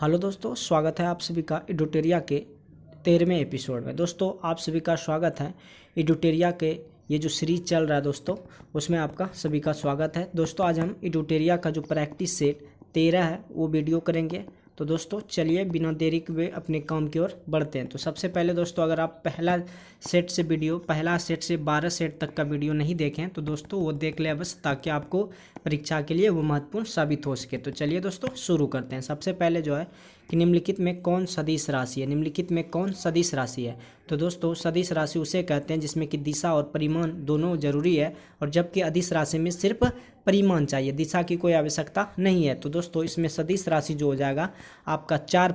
Hello दोस्तों, स्वागत है आप सभी का एडुटेरिया के 13वें एपिसोड में। दोस्तों आप सभी का स्वागत है एडुटेरिया के ये जो सीरीज चल रहा है दोस्तों, उसमें आपका सभी का स्वागत है। दोस्तों आज हम एडुटेरिया का जो प्रैक्टिस सेट 13 है वो वीडियो करेंगे। तो दोस्तों चलिए बिना देरी के अपने काम की ओर बढ़ते हैं। तो सबसे पहले दोस्तों अगर आप पहला सेट से 12 सेट तक का वीडियो नहीं देखें तो दोस्तों वो देख लें बस, ताकि आपको परीक्षा के लिए वो महत्वपूर्ण साबित हो सके। तो चलिए दोस्तों शुरू करते हैं। सबसे पहले जो है कि निम्नलिखित में कौन सदिश राशि है। निम्नलिखित में कौन सदिश राशि है? तो दोस्तों सदिश राशि उसे कहते हैं जिसमें कि दिशा और परिमाण दोनों जरूरी है, और जबकि अदिश राशि में सिर्फ परिमाण चाहिए, दिशा की कोई आवश्यकता नहीं है। तो दोस्तों इसमें सदिश राशि जो हो जाएगा आपका चाल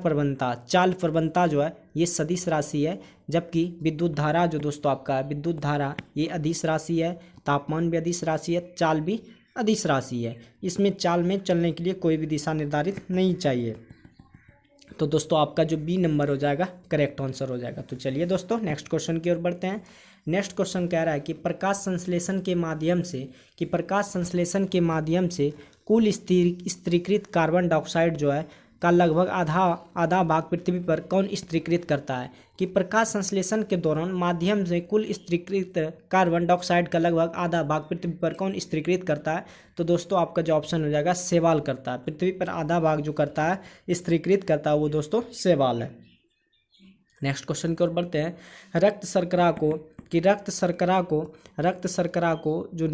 प्रवणता जो है ये सदिश राशि है। जबकि विद्युत धारा जो दोस्तों आपका विद्युत धारा ये अदिश राशि है, तापमान भी अदिश राशि है, चाल भी अदिश राशि है। इसमें चाल में चलने के लिए कोई भी दिशा निर्धारित नहीं चाहिए। तो दोस्तों आपका जो बी नंबर हो जाएगा करेक्ट आंसर हो जाएगा। तो चलिए दोस्तों नेक्स्ट क्वेश्चन की ओर बढ़ते हैं। नेक्स्ट क्वेश्चन कह रहा है कि प्रकाश संश्लेषण के माध्यम से कुल स्थिरीकृत कार्बन डाइऑक्साइड जो है का लगभग आधा भाग पृथ्वी पर कौन स्थिरीकृत करता है? कि प्रकाश संश्लेषण के दौरान माध्यम से कुल स्थिरीकृत कार्बन डाइऑक्साइड का लगभग आधा भाग पृथ्वी पर कौन स्थिरीकृत करता है? तो दोस्तों आपका जो ऑप्शन हो जाएगा शैवाल करता है। पृथ्वी पर आधा भाग जो करता है स्थिरीकृत करता है वो दोस्तों शैवाल है। नेक्स्ट क्वेश्चन की ओर बढ़ते हैं। रक्त शर्करा को जो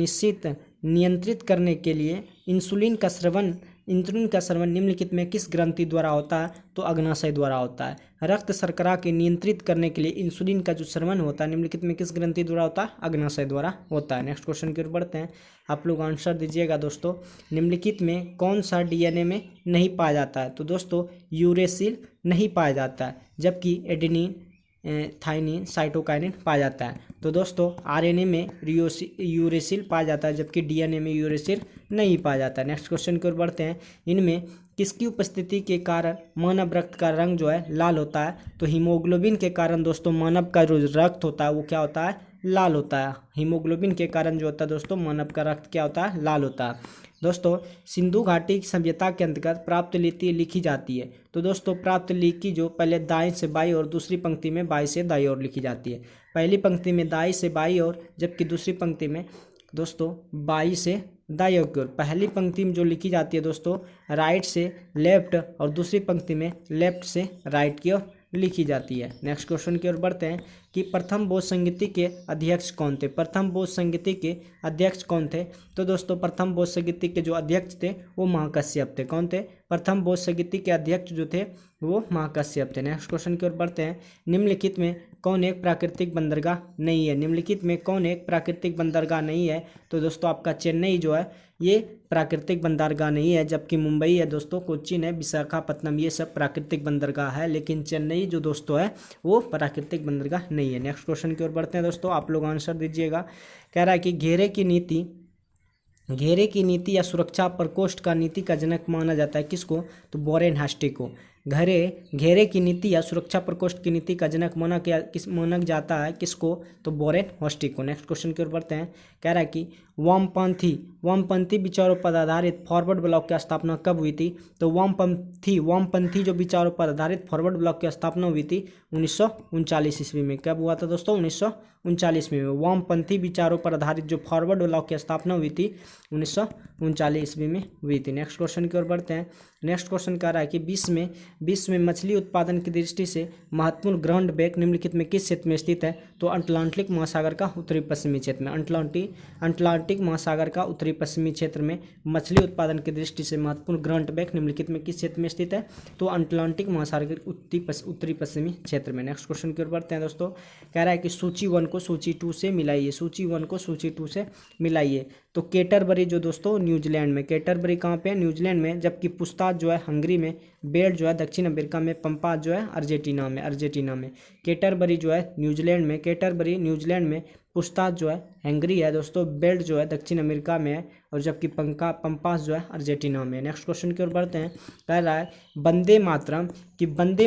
नियंत्रित करने के लिए इंसुलिन का स्रवण निम्नलिखित में किस ग्रंथि द्वारा होता है? तो अग्नाशय द्वारा होता है। रक्त शर्करा के नियंत्रित करने के लिए इंसुलिन का जो स्रवण होता है निम्नलिखित में किस ग्रंथि द्वारा होता है? अग्नाशय द्वारा होता है। नेक्स्ट क्वेश्चन की ओर बढ़ते हैं। आप लोग आंसर दीजिएगा दोस्तों। निम्नलिखित में कौन सा डीएनए में नहीं पाया जाता है? तो दोस्तों यूरेसिल नहीं पाया जाता है, जबकि एडेनिन, थाइमिन, साइटोकाइनिन पाया जाता है। तो दोस्तों आरएनए में यूरेसिल पाया जाता है, जबकि डीएनए में यूरेसिल नहीं पाया जाता है। नेक्स्ट क्वेश्चन की ओर बढ़ते हैं। इनमें किसकी उपस्थिति के कारण मानव रक्त का रंग जो है लाल होता है? तो हीमोग्लोबिन के कारण दोस्तों मानव का जो रक्त होता है वो क्या होता है? लाल होता है। हीमोग्लोबिन के कारण जो होता है दोस्तों मानव का रक्त क्या होता है? लाल होता है। दोस्तों सिंधु घाटी की सभ्यता के अंतर्गत प्राप्त लिपि लिखी जाती है। तो दोस्तों प्राप्त लिपि जो पहले दाएं से बाईं और दूसरी पंक्ति में बाईं से दाईं ओर लिखी जाती है। पहली पंक्ति में दाईं से बाईं ओर, जबकि दूसरी पंक्ति में दोस्तों बाईं से दाईं ओर की ओर। पहली पंक्ति में जो लिखी जाती है दोस्तों राइट से लेफ्ट, और दूसरी पंक्ति में लेफ्ट से राइट की ओर लिखी जाती है। नेक्स्ट क्वेश्चन की ओर बढ़ते हैं कि प्रथम बोध संगीति के अध्यक्ष कौन थे? प्रथम बोध संगीति के अध्यक्ष कौन थे? तो दोस्तों प्रथम बोध संगीति के जो अध्यक्ष थे वो महाकश्यप थे। कौन थे? प्रथम बोध संगीति के अध्यक्ष जो थे वो महाकश्यप थे। नेक्स्ट क्वेश्चन की ओर बढ़ते हैं। निम्नलिखित में कौन एक प्राकृतिक बंदरगाह नहीं है? निम्नलिखित में कौन एक प्राकृतिक बंदरगाह नहीं है? तो दोस्तों आपका चेन्नई जो है ये प्राकृतिक बंदरगाह नहीं है, जबकि मुंबई है दोस्तों, कोच्चिन है, विशाखापत्तनम, ये सब प्राकृतिक बंदरगाह है, लेकिन चेन्नई जो दोस्तों है वो प्राकृतिक बंदरगाह नहीं है। नेक्स्ट क्वेश्चन की ओर बढ़ते हैं दोस्तों। आप लोग आंसर दीजिएगा। कह रहा है कि घेरे की नीति या सुरक्षा प्रकोष्ठ का नीति का जनक माना जाता है किसको? तो वॉरेन हेस्टिंग्स को। घेरे की नीति या सुरक्षा प्रकोष्ठ की नीति का जनक माना जाता है किसको? तो वॉरेन हेस्टिंग्स को। नेक्स्ट क्वेश्चन की ओर बढ़ते हैं। कह रहा है कि वामपंथी विचारों पर आधारित फॉरवर्ड ब्लॉक की स्थापना कब हुई थी? तो वामपंथी जो विचारों पर आधारित फॉरवर्ड ब्लॉक की स्थापना हुई थी 1939 ईस्वी में। कब हुआ था दोस्तों? 1939 में। वामपंथी विचारों पर आधारित जो फॉरवर्ड ब्लॉक की स्थापना हुई थी 1939 ईस्वी में हुई थी। नेक्स्ट क्वेश्चन की ओर बढ़ते हैं। नेक्स्ट क्वेश्चन कह रहा है कि विश्व में मछली उत्पादन की दृष्टि से महत्वपूर्ण ग्राउंड बेक निम्नलिखित में किस क्षेत्र में स्थित है? तो अटलांटिक महासागर का उत्तरी पश्चिमी क्षेत्र में। अटलांटिक महासागर का उत्तरी पश्चिमी क्षेत्र में मछली उत्पादन की दृष्टि से महत्वपूर्ण ग्राउंड बेक निम्नलिखित में किस क्षेत्र में स्थित है? तो अटलांटिक महासागर के उत्तरी पश्चिमी क्षेत्र में। नेक्स्ट क्वेश्चन की ओर बढ़ते हैं दोस्तों। कह रहा है कि सूची 1 को सूची 2 से मिलाइए। सूची 1 को सूची 2 से मिलाइए। तो केटरबरी जो दोस्तों न्यूजीलैंड में, केटरबरी कहाँ पे? न्यूजीलैंड में, जबकि पुस्ताज जो है हंगरी में, बेल्ट जो है दक्षिण अमेरिका में, पंपास जो है अर्जेंटीना में। केटरबरी जो है न्यूजीलैंड में, पुस्ताज जो है हंगरी है दोस्तों, बेल्ट जो है दक्षिण अमेरिका में है, और जबकि पंपास जो है अर्जेंटीना में। नेक्स्ट क्वेश्चन की ओर बढ़ते हैं। कह रहा है वंदे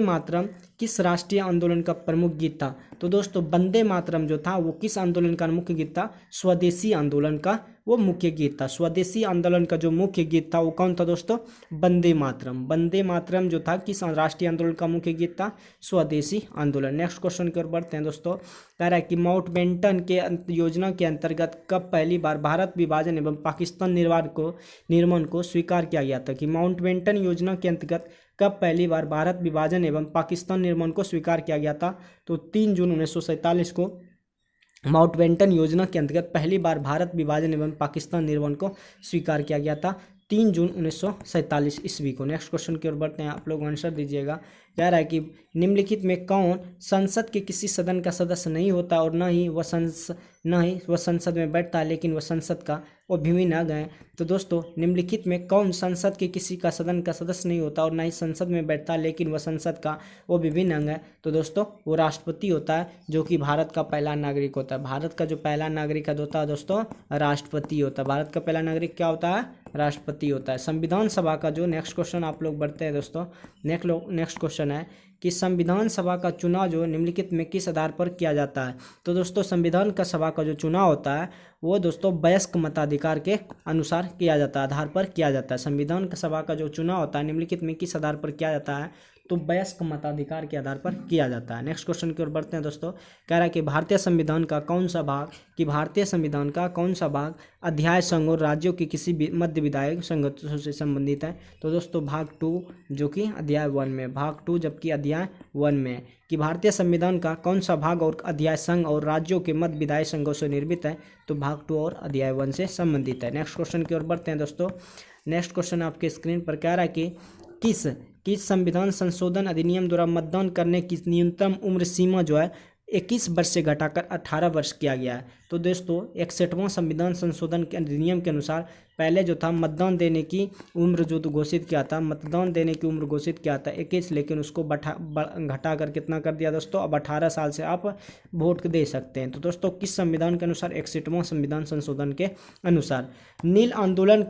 मातरम किस राष्ट्रीय आंदोलन का प्रमुख गीत था? तो दोस्तों वंदे मातरम जो था वो किस आंदोलन का मुख्य गीत था? स्वदेशी आंदोलन का वो मुख्य गीत था। स्वदेशी आंदोलन का जो मुख्य गीत था वो कौन था दोस्तों? वंदे मातरम। वंदे मातरम जो था किस राष्ट्रीय आंदोलन का मुख्य गीत था? स्वदेशी आंदोलन। नेक्स्ट क्वेश्चन की ओर बढ़ते हैं दोस्तों। कह रहा है कि माउंटबेटन के योजना के अंतर्गत कब पहली बार भारत विभाजन एवं पाकिस्तान निर्माण को स्वीकार किया गया था? कि माउंटबेटन योजना के अंतर्गत कब पहली बार भारत विभाजन एवं पाकिस्तान निर्माण को स्वीकार किया गया था? तो 3 जून 1947 को माउंटबेटन योजना के अंतर्गत पहली बार भारत विभाजन एवं पाकिस्तान निर्माण को स्वीकार किया गया था 3 जून 1947 ईस्वी को। नेक्स्ट क्वेश्चन की ओर बढ़ते हैं, आप लोग आंसर दीजिएगा। कह रहा है कि निम्नलिखित में कौन संसद के किसी सदन का सदस्य नहीं होता और न ही वह संसद में बैठता है लेकिन वह संसद का अभिन्न अंग है? तो दोस्तों निम्नलिखित में कौन संसद के किसी का सदन का सदस्य नहीं होता और न ही संसद में बैठता लेकिन वह संसद का वो विभिन्न अंग है? तो दोस्तों वो राष्ट्रपति होता है, जो कि भारत का पहला नागरिक होता है। भारत का जो पहला नागरिक होता है दोस्तों राष्ट्रपति होता है। भारत का पहला नागरिक क्या होता है? राष्ट्रपति होता है। संविधान सभा का जो नेक्स्ट क्वेश्चन आप लोग बढ़ते हैं दोस्तों। नेक्स्ट क्वेश्चन है कि संविधान सभा का चुनाव जो निम्नलिखित में किस आधार पर किया जाता है? तो दोस्तों संविधान का सभा का जो चुनाव होता है वो दोस्तों वयस्क मताधिकार के अनुसार किया जाता है, आधार पर किया जाता है। संविधान का सभा का जो चुनाव होता है निम्नलिखित में किस आधार पर किया जाता है? तो वयस्क मताधिकार के आधार पर किया जाता है। नेक्स्ट क्वेश्चन की ओर बढ़ते हैं दोस्तों। कह रहा है कि भारतीय संविधान का कौन सा भाग अध्याय संघ और राज्यों के किसी मध्य विधायक संगठनों से संबंधित है? तो दोस्तों भाग 2 जो कि अध्याय 1 में, भाग 2 जबकि अध्याय 1 में कि भारतीय संविधान का कौन सा भाग और अध्याय संघ और राज्यों के मध्य विधायक संघों से निर्मित है? तो भाग 2 और अध्याय 1 से संबंधित है। नेक्स्ट क्वेश्चन की ओर बढ़ते हैं दोस्तों। नेक्स्ट क्वेश्चन आपके स्क्रीन पर कह रहा है कि किस संविधान संशोधन अधिनियम द्वारा मतदान करने की न्यूनतम उम्र सीमा जो है 21 वर्ष से घटाकर 18 वर्ष किया गया है? तो दोस्तों 61वां संविधान संशोधन के अधिनियम के अनुसार पहले जो था मतदान देने की उम्र जो घोषित किया था, मतदान देने की उम्र घोषित किया था 21, लेकिन उसको घटा कर कितना कर दिया दोस्तों? अब 18 साल से आप वोट दे सकते हैं। तो दोस्तों किस संविधान के अनुसार? 61वां संविधान संशोधन के अनुसार। नील आंदोलन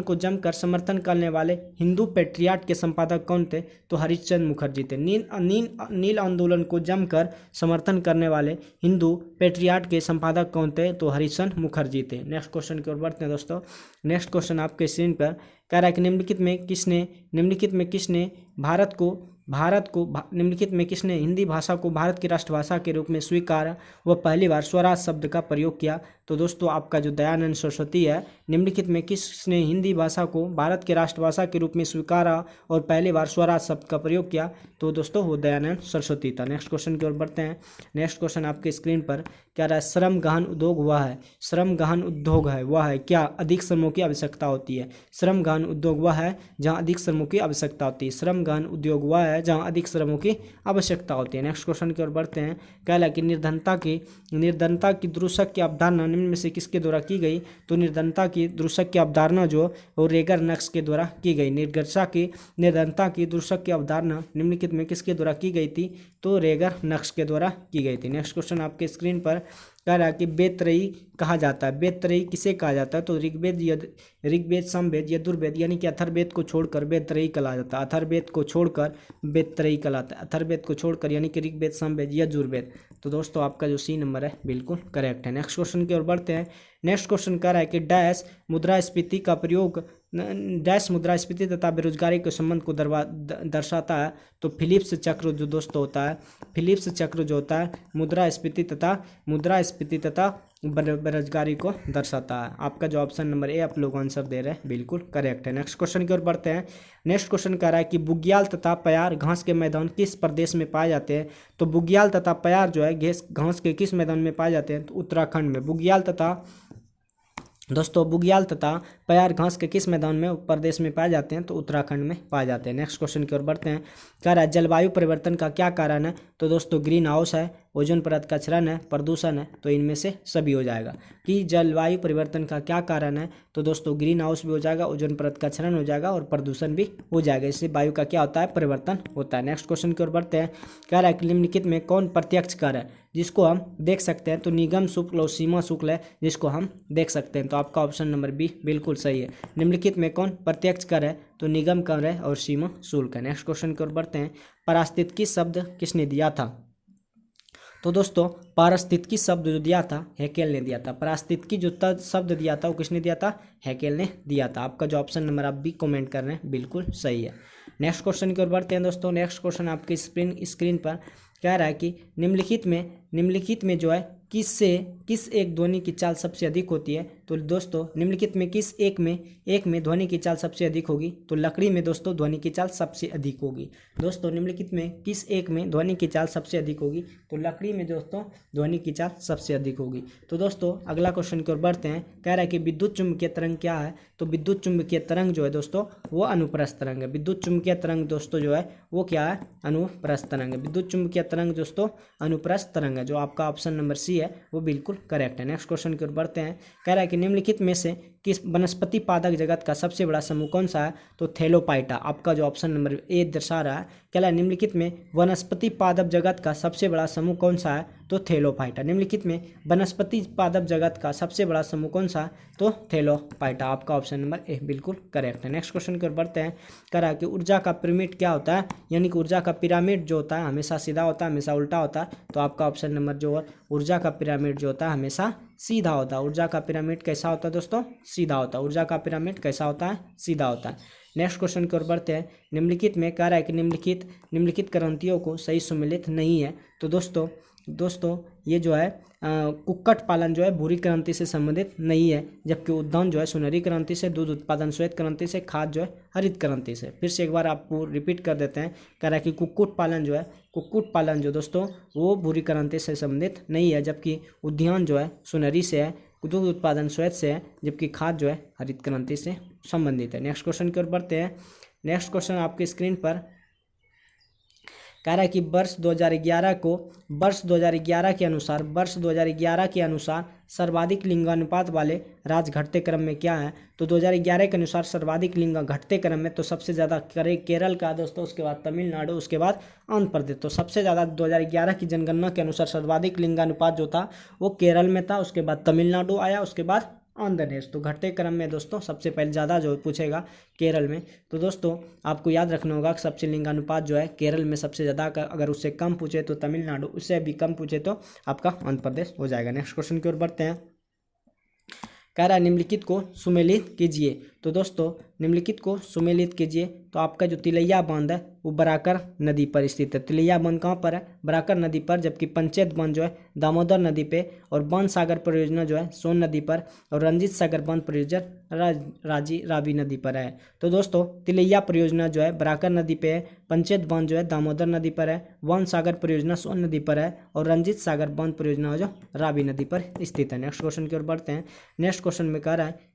को जमकर समर्थन करने वाले हिंदू पेट्रियाट के संपादक कौन थे? तो हरिश्चंद्र मुखर्जी थे। नील आंदोलन को जमकर समर्थन करने वाले हिंदू पेट्रियाट के संपादक कौन थे? तो हरिश्चंद्र मुखर्जी थे। नेक्स्ट क्वेश्चन की ओर बढ़ते हैं दोस्तों। नेक्स्ट क्वेश्चन आपके स्क्रीन पर कह रहा है कि निम्नलिखित में किसने हिंदी भाषा को भारत की राष्ट्रभाषा के रूप में स्वीकारा व पहली बार स्वराज शब्द का प्रयोग किया? तो दोस्तों आपका जो दयानंद सरस्वती है। निम्नलिखित में किसने हिंदी भाषा को भारत की राष्ट्रभाषा के रूप में स्वीकारा और पहली बार स्वराज शब्द का प्रयोग किया? तो दोस्तों वो दयानंद सरस्वती था। नेक्स्ट क्वेश्चन की ओर बढ़ते हैं। नेक्स्ट क्वेश्चन आपके स्क्रीन पर क्या रहा है? श्रम गहन उद्योग वह है क्या अधिक श्रमों की आवश्यकता होती है? श्रम गहन उद्योग वह है जहाँ अधिक श्रमों की आवश्यकता होती है। श्रम गहन उद्योग वह है जहाँ अधिक श्रमों की आवश्यकता होती है। नेक्स्ट क्वेश्चन की ओर बढ़ते हैं। कह रहा है कि निर्धनता की दुरुशक की अवधारणा निम्न में से किसके द्वारा की गई? तो निर्धनता की दुरुशक की अवधारणा जो रेगर नक्श के द्वारा की गई। निर्धनता की दुरुशक की अवधारणा निम्नलिखित में किसके द्वारा की गई थी? तो रेगर नक्श के द्वारा की गई थी। नेक्स्ट क्वेश्चन आपके स्क्रीन पर कह रहा है कि बेतरई कहा जाता है। बेतरई किसे कहा जाता है? तो ऋग्वेद सामवेद यजुर्वेद यानी कि अथर्ववेद को छोड़कर बेतरई कहा जाता है। अथर्ववेद को छोड़कर बेतरई कहलाता है। अथर्ववेद को छोड़कर यानी कि ऋग्वेद सामवेद यजुर्वेद। तो दोस्तों आपका जो सी नंबर है बिल्कुल करेक्ट है। नेक्स्ट क्वेश्चन की ओर बढ़ते हैं। नेक्स्ट क्वेश्चन कह रहा है कि डैश मुद्रास्फीति तथा बेरोजगारी के संबंध को दर्शाता है। तो फिलिप्स चक्र जो दोस्तों होता है, फिलिप्स चक्र जो होता है मुद्रास्फीति तथा बेरोजगारी को दर्शाता है। आपका जो ऑप्शन नंबर ए आप लोग आंसर दे रहे हैं बिल्कुल करेक्ट है। नेक्स्ट क्वेश्चन की ओर बढ़ते हैं। नेक्स्ट क्वेश्चन कह रहा है कि बुग्याल तथा प्यार घास के मैदान किस प्रदेश में पाए जाते हैं? तो बुग्याल तथा प्यार जो है घास के किस मैदान में पाए जाते हैं? तो उत्तराखंड में। बुग्याल तथा प्यार घास के किस मैदान में प्रदेश में पाए जाते हैं? तो उत्तराखंड में पाए जाते हैं। नेक्स्ट क्वेश्चन की ओर बढ़ते हैं। कह रहा है जलवायु परिवर्तन का क्या कारण है? तो दोस्तों ग्रीन हाउस है, ओजोन परत का क्षरण है, प्रदूषण है। तो इनमें से सभी हो जाएगा। कि जलवायु परिवर्तन का क्या कारण है? तो दोस्तों ग्रीन हाउस भी हो जाएगा, ओजोन परत का क्षरण हो जाएगा और प्रदूषण भी हो जाएगा। इससे वायु का क्या होता है? परिवर्तन होता है। नेक्स्ट क्वेश्चन की ओर बढ़ते हैं। कह रहा है कि निम्नलिखित में कौन प्रत्यक्ष कर है जिसको हम देख सकते हैं? तो निगम शुल्क और सीमा शुल्क है जिसको हम देख सकते हैं। तो आपका ऑप्शन नंबर बी बिल्कुल सही है। निम्नलिखित में कौन प्रत्यक्ष कर है? तो निगम कर है और सीमा शुल्क है। नेक्स्ट क्वेश्चन की ओर बढ़ते हैं। पारिस्थितिकी शब्द किसने दिया था? तो दोस्तों पारिस्थितिकी शब्द जो दिया था हैकेल ने दिया था। पारिस्थितिकी जो शब्द दिया था वो किसने दिया था? हैकेल ने दिया था। आपका जो ऑप्शन नंबर आप भी कमेंट कर रहे हैं बिल्कुल सही है। नेक्स्ट क्वेश्चन की ओर बढ़ते हैं दोस्तों। नेक्स्ट क्वेश्चन आपकी स्क्रीन पर कह रहा है कि निम्नलिखित में जो है किस एक ध्वनि की चाल सबसे अधिक होती है? तो दोस्तों निम्नलिखित में किस एक में ध्वनि की चाल सबसे अधिक होगी? तो लकड़ी में दोस्तों ध्वनि की चाल सबसे अधिक होगी। दोस्तों निम्नलिखित में किस एक में ध्वनि की चाल सबसे अधिक होगी? तो लकड़ी में दोस्तों ध्वनि की चाल सबसे अधिक होगी। तो दोस्तों अगला क्वेश्चन की ओर बढ़ते हैं। कह रहा है कि विद्युत चुम्बकीय तरंग क्या है? तो विद्युत चुम्बकीय तरंग जो है दोस्तों वो अनुप्रस्थ तरंग है। विद्युत चुम्बकीय तरंग दोस्तों जो है वो क्या है? अनुप्रस्थ तरंग है। विद्युत चुम्बकीय तरंग दोस्तों अनुप्रस्थ तरंग है। जो आपका ऑप्शन नंबर सी है वो बिल्कुल करेक्ट है। नेक्स्ट क्वेश्चन की ओर बढ़ते हैं। कह रहा है कि निम्नलिखित में से किस वनस्पति पादप जगत का सबसे बड़ा समूह कौन सा है? तो थैलोपाइटा। आपका जो ऑप्शन नंबर ए दर्शा रहा है। कह रहा है निम्नलिखित में वनस्पति पादप जगत का सबसे बड़ा समूह कौन सा है? तो थैलोपाइटा। निम्नलिखित में वनस्पति पादप जगत का सबसे बड़ा समूह कौन सा है? तो थैलोपाइटा। आपका ऑप्शन नंबर ए बिल्कुल करेक्ट है। नेक्स्ट क्वेश्चन की ओर बढ़ते हैं। कह रहा है कि ऊर्जा का पिरामिड क्या होता है? यानी कि ऊर्जा का पिरामिड जो होता है हमेशा सीधा होता है, हमेशा उल्टा होता है। तो आपका ऑप्शन नंबर जो है ऊर्जा का पिरामिड जो होता है हमेशा सीधा होता है। ऊर्जा का पिरामिड कैसा होता है दोस्तों? सीधा होता है। ऊर्जा का पिरामिड कैसा होता है? सीधा होता है। नेक्स्ट क्वेश्चन की ओर बढ़ते हैं। निम्नलिखित में कह रहा है कि निम्नलिखित क्रांतियों को सही सम्मिलित नहीं है। तो दोस्तों ये जो है कुक्कुट पालन जो है भूरी क्रांति से संबंधित नहीं है, जबकि उद्यान जो है सुनहरी क्रांति से, दूध उत्पादन श्वेत क्रांति से, खाद जो है हरित क्रांति से। फिर से एक बार आपको रिपीट कर देते हैं। कह रहा है कि कुक्कुट पालन जो दोस्तों वो भूरी क्रांति से संबंधित नहीं है, जबकि उद्यान जो है सुनहरी से है, दूध उत्पादन श्वेत से है, जबकि खाद जो है हरित क्रांति से संबंधित है। नेक्स्ट क्वेश्चन की ओर बढ़ते हैं। नेक्स्ट क्वेश्चन आपकी स्क्रीन पर कह रहा है कि वर्ष 2011 के अनुसार सर्वाधिक लिंगानुपात वाले राज्य घटते क्रम में क्या है? तो 2011 के अनुसार सर्वाधिक लिंग घटते क्रम में तो सबसे ज़्यादा केरल का दोस्तों, उसके बाद तमिलनाडु, उसके बाद आंध्र प्रदेश। तो सबसे ज़्यादा 2011 की जनगणना के अनुसार सर्वाधिक लिंगानुपात जो था वो केरल में था, उसके बाद तमिलनाडु आया, उसके बाद आंध्र प्रदेश। तो घटते क्रम में दोस्तों सबसे पहले ज़्यादा जो पूछेगा केरल में। तो दोस्तों आपको याद रखना होगा कि सबसे लिंगानुपात जो है केरल में सबसे ज़्यादा का, अगर उससे कम पूछे तो तमिलनाडु, उससे भी कम पूछे तो आपका आंध्र प्रदेश हो जाएगा। नेक्स्ट क्वेश्चन की ओर बढ़ते हैं। कह रहा है निम्नलिखित को सुमेलित कीजिए। तो दोस्तों निम्नलिखित को सुमेलित कीजिए। तो आपका जो तिलैया बांध है वो बराकर नदी पर स्थित है। तिलैया बांध कहाँ पर है? बराकर नदी पर, जबकि पंचायत बांध जो है दामोदर नदी पे, और बांध सागर परियोजना जो है सोन नदी पर, और रंजीत सागर बांध परियोजना रावी नदी पर है। तो दोस्तों तिलैया परियोजना जो है बराकर नदी पे है, पंचायत बांध जो है दामोदर नदी पर है, बांध सागर परियोजना सोन नदी पर है, और रंजीत सागर बांध परियोजना जो रावी नदी पर स्थित है। नेक्स्ट क्वेश्चन की ओर बढ़ते हैं। नेक्स्ट क्वेश्चन में कह रहा है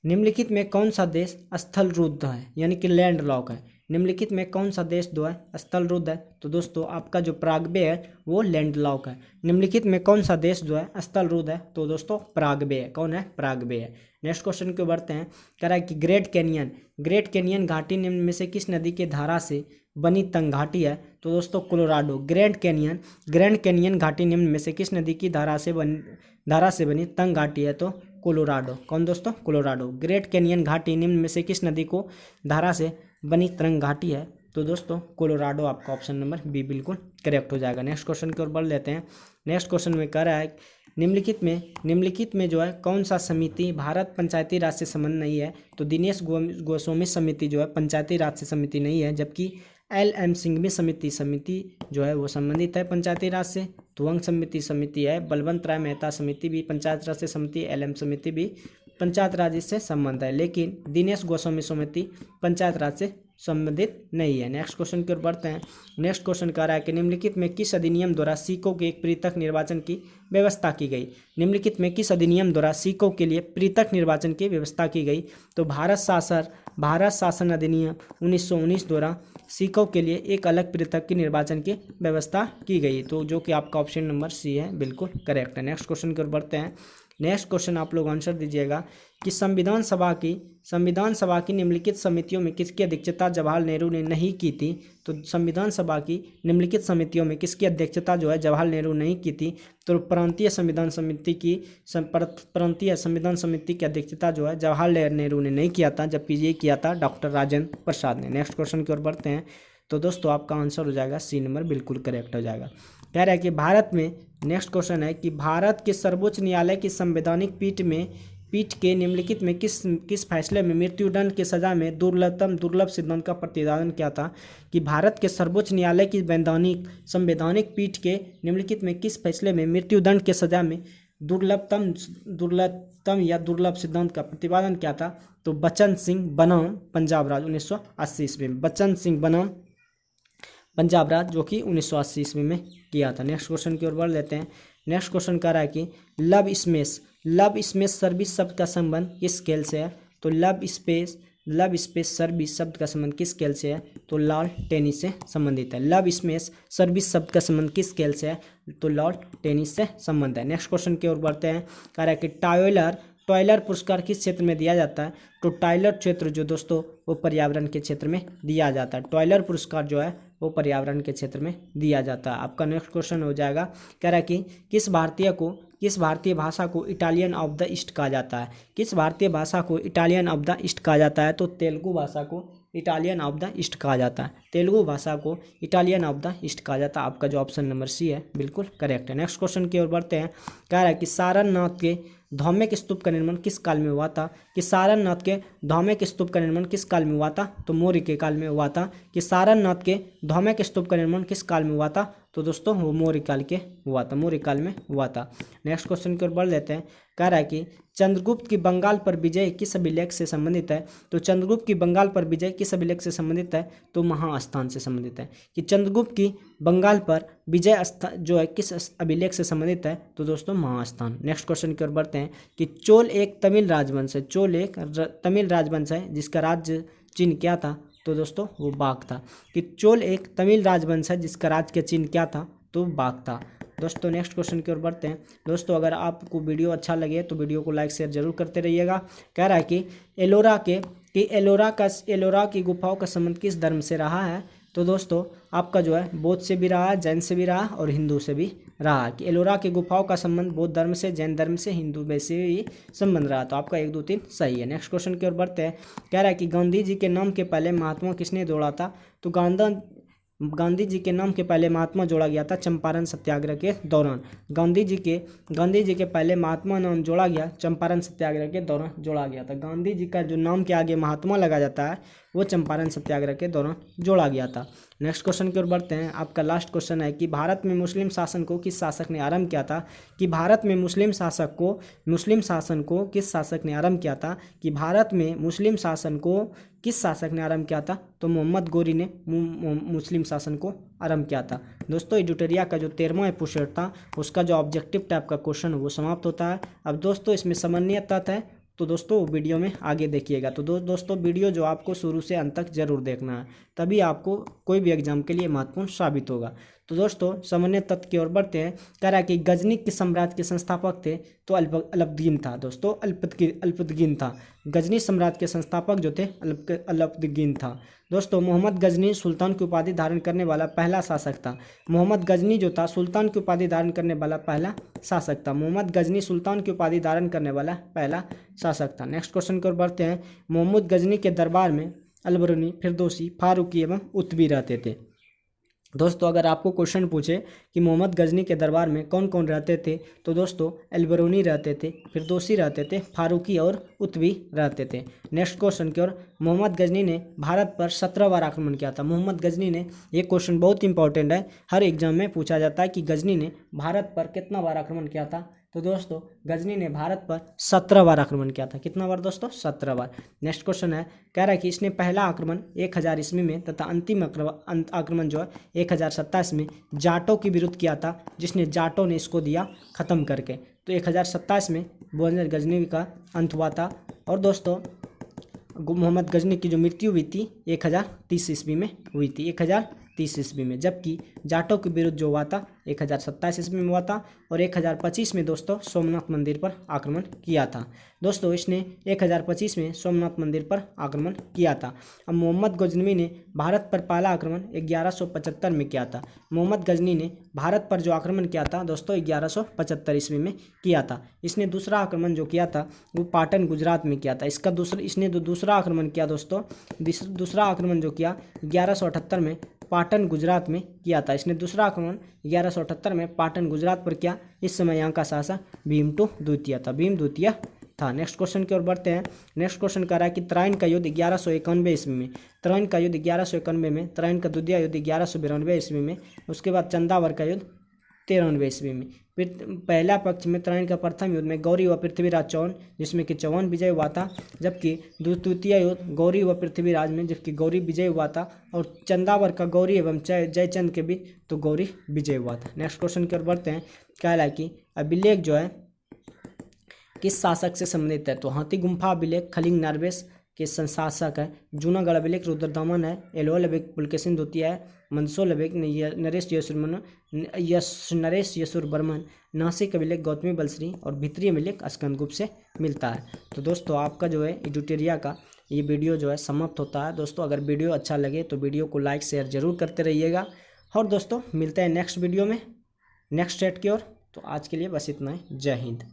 निम्नलिखित में कौन सा देश स्थल रुद्ध है, यानी कि लैंड लॉक है? निम्नलिखित में कौन सा देश जो है स्थल रुद्ध है? तो दोस्तों आपका जो पराग्वे है वो लैंड लॉक है। निम्नलिखित में कौन सा देश जो है स्थल रुद्ध है? तो दोस्तों पराग्वे है। कौन है? पराग्वे है। नेक्स्ट क्वेश्चन को बढ़ते हैं। कह रहा है कि ग्रेट कैनियन घाटी निम्न में से किस नदी के धारा से बनी तंग घाटी है? तो दोस्तों कोलोराडो। ग्रैंड कैनियन घाटी निम्न में से किस नदी की धारा से बनी तंग घाटी है? तो कोलोराडो। कौन दोस्तों? कोलोराडो। ग्रेट कैनियन घाटी निम्न में से किस नदी को धारा से बनी तरंग घाटी है? तो दोस्तों कोलोराडो। आपका ऑप्शन नंबर बी बिल्कुल करेक्ट हो जाएगा। नेक्स्ट क्वेश्चन की ओर बढ़ लेते हैं। नेक्स्ट क्वेश्चन में कह रहा है निम्नलिखित में जो है कौन सा समिति भारत पंचायती राज से संबंध नहीं है? तो दिनेश गोस्वामी समिति जो है पंचायती राज से समिति नहीं है, जबकि LM सिंघवी समिति जो है वो संबंधित है पंचायती राज से। तुवंग समिति है। बलवंत राय मेहता समिति भी पंचायत राज से समिति, LM समिति भी पंचायत राज से संबंध है, लेकिन दिनेश गोस्वामी समिति पंचायत राज से संबंधित नहीं है। नेक्स्ट क्वेश्चन की ओर बढ़ते हैं। नेक्स्ट क्वेश्चन कह रहा है कि निम्नलिखित में किस अधिनियम द्वारा सिखों के एक पृथक निर्वाचन की व्यवस्था की गई? निम्नलिखित में किस अधिनियम द्वारा सिखों के लिए पृथक निर्वाचन की व्यवस्था की गई? तो भारत शासन अधिनियम 1919 द्वारा सिखों के लिए एक अलग पृथक की निर्वाचन की व्यवस्था की गई। तो जो कि आपका ऑप्शन नंबर सी है बिल्कुल करेक्ट है। नेक्स्ट क्वेश्चन की ओर बढ़ते हैं। नेक्स्ट क्वेश्चन आप लोग आंसर दीजिएगा कि संविधान सभा की निम्नलिखित समितियों में किसकी अध्यक्षता जवाहरलाल नेहरू ने नहीं की थी? तो संविधान सभा की निम्नलिखित समितियों में किसकी अध्यक्षता जो है जवाहरलाल नेहरू नहीं की थी? तो प्रांतीय संविधान समिति की अध्यक्षता जो है जवाहरलाल नेहरू ने नहीं किया था, जबकि ये किया था डॉक्टर राजेंद्र प्रसाद ने। नेक्स्ट क्वेश्चन की ओर बढ़ते हैं। तो दोस्तों आपका आंसर हो जाएगा सी नंबर, बिल्कुल करेक्ट हो जाएगा। कह रहा है कि भारत में, नेक्स्ट क्वेश्चन है कि भारत के सर्वोच्च न्यायालय की संवैधानिक पीठ के निम्नलिखित में किस फैसले में मृत्युदंड की सजा में दुर्लभ सिद्धांत का प्रतिपादन किया था। कि भारत के सर्वोच्च न्यायालय की संवैधानिक पीठ के निम्नलिखित में किस फैसले में मृत्युदंड की सजा में दुर्लभतम या दुर्लभ सिद्धांत का प्रतिपादन किया था। तो बचन सिंह बनाम पंजाब राज 1980 ईस्वी में, बचन सिंह बनाम पंजाब राज जो कि 1980 ईस्वी में किया था। नेक्स्ट क्वेश्चन की ओर बढ़ लेते हैं। नेक्स्ट क्वेश्चन कह रहा है कि लव स्पेस सर्विस शब्द का संबंध किस स्केल से है। तो लव स्पेस सर्विस शब्द का संबंध किस स्केल से है। तो लॉर्ड टेनिस से संबंधित है। लव स्पेस सर्विस शब्द का संबंध किस स्केल से है। तो लॉर्ड टेनिस से संबंध है। नेक्स्ट क्वेश्चन की ओर बढ़ते हैं। कह रहा है कि टॉयलर पुरस्कार किस क्षेत्र में दिया जाता है। तो टॉयलर क्षेत्र जो दोस्तों वो पर्यावरण के क्षेत्र में दिया जाता है। टॉयलर पुरस्कार जो है वो पर्यावरण के क्षेत्र में दिया जाता है। आपका नेक्स्ट क्वेश्चन हो जाएगा। कह रहा है कि किस भारतीय भाषा को इटालियन ऑफ द ईस्ट कहा जाता है। किस भारतीय भाषा को इटालियन ऑफ द ईस्ट कहा जाता है। तो तेलुगु भाषा को इटालियन ऑफ द ईस्ट कहा जाता है। तेलुगु भाषा को इटालियन ऑफ द ईस्ट कहा जाता है। आपका जो ऑप्शन नंबर सी है बिल्कुल करेक्ट है। नेक्स्ट क्वेश्चन की ओर बढ़ते हैं। कह रहा है कि सारनाथ के धौम्य स्तूप का निर्माण किस काल में हुआ था। कि सारनाथ के धौम्य स्तूप का निर्माण किस काल में हुआ था। तो मौर्य के काल में हुआ था। कि सारनाथ के धौम्य स्तूप का निर्माण किस काल में हुआ था। तो दोस्तों वो मौर्य काल में हुआ था। नेक्स्ट क्वेश्चन की ओर बढ़ लेते हैं। कह रहा है कि चंद्रगुप्त की बंगाल पर विजय किस अभिलेख से संबंधित है। तो चंद्रगुप्त की बंगाल पर विजय किस अभिलेख से संबंधित है। तो महास्थान से संबंधित है। कि चंद्रगुप्त की बंगाल पर विजय जो है किस अभिलेख से संबंधित है। तो दोस्तों महास्थान। नेक्स्ट क्वेश्चन की ओर बढ़ते हैं। कि चोल एक तमिल राजवंश है जिसका राज्य चिन्ह क्या था। तो दोस्तों वो बाघ था। कि चोल एक तमिल राजवंश है जिसका राज्य का चिन्ह क्या था। तो बाघ था। दोस्तों नेक्स्ट क्वेश्चन की ओर बढ़ते हैं। दोस्तों अगर आपको वीडियो अच्छा लगे तो वीडियो को लाइक शेयर जरूर करते रहिएगा। कह रहा है कि एलोरा की गुफाओं का संबंध किस धर्म से रहा है। तो दोस्तों आपका जो है बौद्ध से भी रहा है, जैन से भी रहा और हिंदू से भी रहा। कि एलोरा की गुफाओं का संबंध बौद्ध धर्म से, जैन धर्म से, हिंदू में से भी संबंध रहा। तो आपका 1 2 3 सही है। नेक्स्ट क्वेश्चन की ओर बढ़ते हैं। कह रहा है कि गांधी जी के नाम के पहले महात्मा किसने जोड़ा था। तो गांधी जी के नाम के पहले महात्मा जोड़ा गया था चंपारण सत्याग्रह के दौरान। गांधी जी के पहले महात्मा नाम जोड़ा गया चंपारण सत्याग्रह के दौरान जोड़ा गया था। गांधी जी का जो नाम के आगे महात्मा लगा जाता है वो चंपारण सत्याग्रह के दौरान जोड़ा गया था। नेक्स्ट क्वेश्चन की ओर बढ़ते हैं। आपका लास्ट क्वेश्चन है कि भारत में मुस्लिम शासन को किस शासक ने आरंभ किया था। कि भारत में मुस्लिम शासन को किस शासक ने आरंभ किया था। कि भारत में मुस्लिम शासन को किस शासक ने आरंभ किया था। तो मोहम्मद गोरी ने मुस्लिम शासन को आरंभ किया था। दोस्तों एडिटोरिया का जो 13वां एपिसोड था उसका जो ऑब्जेक्टिव टाइप का क्वेश्चन वो समाप्त होता है। अब दोस्तों इसमें सामान्य तथ्य है तो दोस्तों वीडियो में आगे देखिएगा। तो दोस्तों वीडियो जो आपको शुरू से अंत तक जरूर देखना है, तभी आपको कोई भी एग्जाम के लिए महत्वपूर्ण साबित होगा। तो दोस्तों सामान्य तथ्य की ओर बढ़ते हैं। कह रहा है कि गजनी किस साम्राज्य के संस्थापक थे। तो अल्पतगीन था। दोस्तों अल्पतगीन था। गजनी साम्राज्य के संस्थापक जो थे अल्पतगीन था। दोस्तों मोहम्मद गजनी सुल्तान की उपाधि धारण करने वाला पहला शासक था। मोहम्मद गजनी जो था सुल्तान की उपाधि धारण करने वाला पहला शासक था। मोहम्मद गजनी सुल्तान की उपाधि धारण करने वाला पहला शासक था। नेक्स्ट क्वेश्चन की ओर बढ़ते हैं। मोहम्मद गजनी के दरबार में अलबरूनी, फिरदौसी, फारूकी एवं उतबी रहते थे। दोस्तों अगर आपको क्वेश्चन पूछे कि मोहम्मद गजनी के दरबार में कौन कौन रहते थे तो दोस्तों अलबरूनी रहते थे, फिरदौसी रहते थे, फारूकी और उतबी रहते थे। नेक्स्ट क्वेश्चन की ओर। मोहम्मद गजनी ने भारत पर 17 बार आक्रमण किया था। मोहम्मद गजनी ने, ये क्वेश्चन बहुत इंपॉर्टेंट है, हर एग्जाम में पूछा जाता है कि गजनी ने भारत पर कितना बार आक्रमण किया था। तो दोस्तों गजनी ने भारत पर 17 बार आक्रमण किया था। कितना बार दोस्तों? 17 बार। नेक्स्ट क्वेश्चन है, कह रहा है कि इसने पहला आक्रमण 1000 ईस्वी में तथा अंतिम आक्रमण जो है 1027 में जाटों के विरुद्ध किया था, जिसने जाटों ने इसको दिया खत्म करके। तो 1027 में मोहम्मद गजनी का अंत हुआ था। और दोस्तों मोहम्मद गजनी की जो मृत्यु हुई थी 1030 ईस्वी में हुई थी, 1030 ईस्वी में। जबकि जाटों के विरुद्ध जो हुआ था 1027 ईस्वी में हुआ था। और 1025 में दोस्तों सोमनाथ मंदिर पर आक्रमण किया था। दोस्तों इसने 1025 में सोमनाथ मंदिर पर आक्रमण किया था। अब मोहम्मद गजनी ने भारत पर पहला आक्रमण 1175 में किया था। मोहम्मद गजनी ने भारत पर जो आक्रमण किया था दोस्तों 1175 ईस्वी में किया था। इसने दूसरा आक्रमण जो किया था वो पाटन गुजरात में किया था। इसने दूसरा आक्रमण किया दोस्तों, दूसरा आक्रमण जो किया 1178 में पाटन गुजरात में किया था। इसने दूसरा आक्रमण 1178 में पाटन गुजरात पर किया। इस समय यहाँ का शासक भीम द्वितीय था, भीम द्वितीय था। नेक्स्ट क्वेश्चन की ओर बढ़ते हैं। नेक्स्ट क्वेश्चन कह रहा है कि त्राइन का युद्ध 1191 ईस्वी में, त्राइन का युद्ध 1191 में, त्राइन का द्वितीय युद्ध 1192 ईस्वी में, उसके बाद चंदावर का युद्ध 93 ईस्वी में। फिर पहला पक्ष में त्राइन का प्रथम युद्ध में गौरी व पृथ्वीराज चौहान, जिसमें कि चौहान विजय हुआ था, जबकि द्वितीय युद्ध गौरी व पृथ्वीराज में, जबकि गौरी विजय हुआ था, और चंदावर का गौरी एवं जयचंद के बीच तो गौरी विजय हुआ था। नेक्स्ट क्वेश्चन की ओर बढ़ते हैं। क्या है कि अभिलेख जो है किस शासक से संबंधित है? तो हाथी गुम्फा अभिलेख खलिंग नरवेश के संशासक है। जूनागढ़ अभिलेख रुद्रदमन है। एलोल अभिलेख पुलकेशिन द्वितीय है। मंदसौर अभिलेख नरेश यशुरवर्मन। नासिक अभिलेख गौतमी बलश्री, और भीतरी अभिलेख स्कंदगुप्त से मिलता है। तो दोस्तों आपका जो है एडुटेरिया का ये वीडियो जो है समाप्त होता है। दोस्तों अगर वीडियो अच्छा लगे तो वीडियो को लाइक शेयर जरूर करते रहिएगा। और दोस्तों मिलते हैं नेक्स्ट वीडियो में नेक्स्ट डेट की ओर। तो आज के लिए बस इतना ही। जय हिंद।